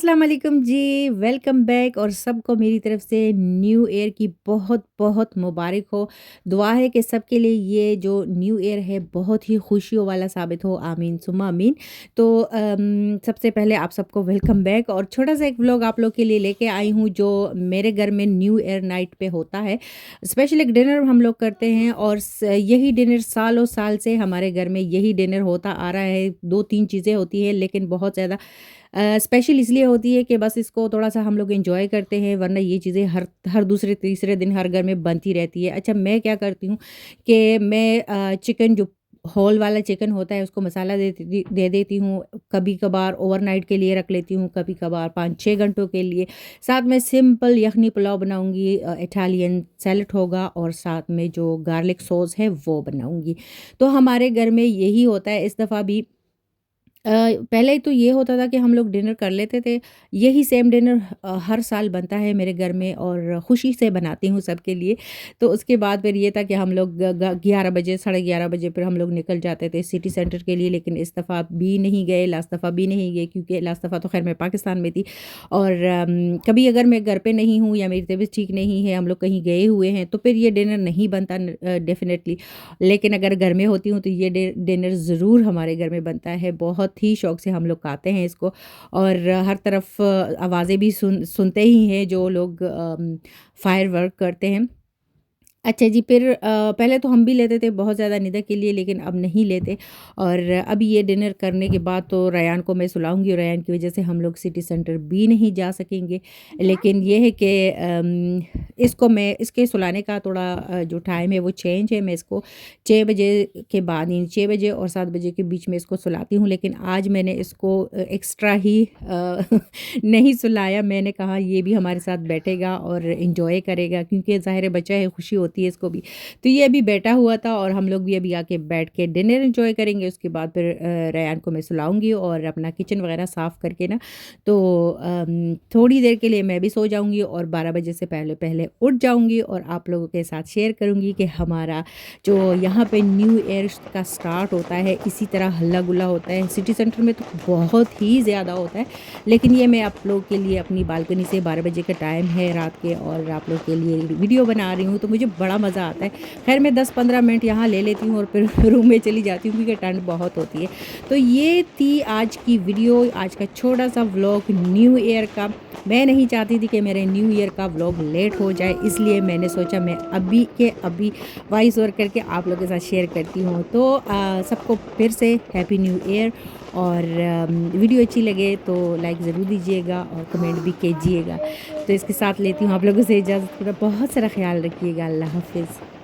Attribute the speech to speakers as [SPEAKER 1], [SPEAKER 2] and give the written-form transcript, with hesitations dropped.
[SPEAKER 1] अस्सलाम वालेकुम जी, welcome back और सबको मेरी तरफ से न्यू ईयर की बहुत बहुत मुबारक हो। दुआ है कि सबके लिए ये जो न्यू ईयर है बहुत ही खुशियों वाला साबित हो, आमीन सुम्मा आमीन। तो सबसे पहले आप सबको वेलकम बैक और छोटा सा एक व्लॉग आप लोग के लिए लेके आई हूँ जो मेरे घर में न्यू ईयर नाइट पे होता है। स्पेशल एक डिनर हम लोग करते हैं और यही डिनर सालों साल से हमारे घर में यही डिनर होता आ रहा है। दो तीन चीज़ें होती हैं लेकिन बहुत ज़्यादा स्पेशल इसलिए होती है कि बस इसको थोड़ा-सा हम लोग एन्जॉय करते हैं, वरना ये चीज़ें हर हर दूसरे तीसरे दिन हर घर में बनती रहती है। अच्छा, मैं क्या करती हूँ कि मैं चिकन जो होल वाला चिकन होता है उसको मसाला दे देती हूँ, कभी-कभार ओवरनाइट के लिए रख लेती हूँ, कभी-कभार 5-6 घंटों के लिए। साथ में सिंपल यखनी पुलाव बनाऊँगी, इटालियन सैलेड होगा और साथ में जो गार्लिक सॉस है वो बनाऊँगी। तो हमारे घर में यही होता है इस दफ़ा भी। पहले तो ये होता था कि हम लोग डिनर कर लेते थे। यही सेम डिनर हर साल बनता है मेरे घर में और खुशी से बनाती हूँ सबके लिए। तो उसके बाद फिर ये था कि हम लोग 11 बजे, साढ़े 11 बजे फिर हम लोग निकल जाते थे सिटी सेंटर के लिए, लेकिन इस दफ़ा भी नहीं गए, लास्ट दफ़ा भी नहीं गए क्योंकि लास्ट दफ़ा तो ख़ैर मैं पाकिस्तान में थी। और कभी अगर मैं घर पे नहीं हूँ या मेरी तबीयत ठीक नहीं है, हम लोग कहीं गए हुए हैं, तो फिर ये डिनर नहीं बनता डेफ़िनेटली। लेकिन अगर घर में होती हूँ तो ये डिनर ज़रूर हमारे घर में बनता है। बहुत ही शौक से हम लोग खाते हैं इसको और हर तरफ आवाज़ें भी सुनते ही हैं जो लोग फायर वर्क करते हैं। अच्छा जी, फिर पहले तो हम भी लेते थे बहुत ज़्यादा निदा के लिए, लेकिन अब नहीं लेते। और अभी ये डिनर करने के बाद तो रयान को मैं सुलाऊँगी और रयान की वज़ह से हम लोग सिटी सेंटर भी नहीं जा सकेंगे। लेकिन ये है कि इसको मैं इसके सुलाने का थोड़ा जो टाइम है वो चेंज है। मैं इसको 6 बजे के बाद, यानी 6 बजे और 7 बजे के बीच में इसको सुलाती हूँ। लेकिन आज मैंने इसको एक्स्ट्रा ही नहीं सुलाया। मैंने कहा ये भी हमारे साथ बैठेगा और एंजॉय करेगा क्योंकि ज़ाहिर है बच्चा है, खुशी होती है इसको भी। तो ये अभी बैठा हुआ था और हम लोग भी अभी आके बैठ के डिनर एंजॉय करेंगे। उसके बाद फिर रेयान को मैं सुलाऊंगी और अपना किचन वगैरह साफ़ करके ना, तो थोड़ी देर के लिए मैं भी सो जाऊंगी और 12 बजे से पहले पहले उठ जाऊंगी और आप लोगों के साथ शेयर करूंगी कि हमारा जो यहाँ पे न्यू ईयर का स्टार्ट होता है इसी तरह हल्ला गुल्ला होता है। सिटी सेंटर में तो बहुत ही ज़्यादा होता है, लेकिन ये मैं आप लोगों के लिए अपनी बालकनी से 12 बजे का टाइम है रात के और आप लोग के लिए वीडियो बना रही हूँ, तो मुझे बड़ा मज़ा आता है। खैर मैं 10-15 मिनट यहाँ ले लेती हूँ और फिर रूम में चली जाती हूँ क्योंकि ठंड बहुत होती है। तो ये थी आज की वीडियो, आज का छोटा सा व्लॉग न्यू ईयर का। मैं नहीं चाहती थी कि मेरे न्यू ईयर का व्लॉग लेट हो जाए, इसलिए मैंने सोचा मैं अभी के अभी वॉइस ओवर करके आप लोगों के साथ शेयर करती हूँ। तो सबको फिर से हैप्पी न्यू ईयर। और वीडियो अच्छी लगे तो लाइक ज़रूर दीजिएगा और कमेंट भी कीजिएगा। तो इसके साथ लेती हूँ आप लोगों से इजाज़त। पूरा बहुत सारा ख्याल रखिएगा। अल्लाह हाफ़िज़।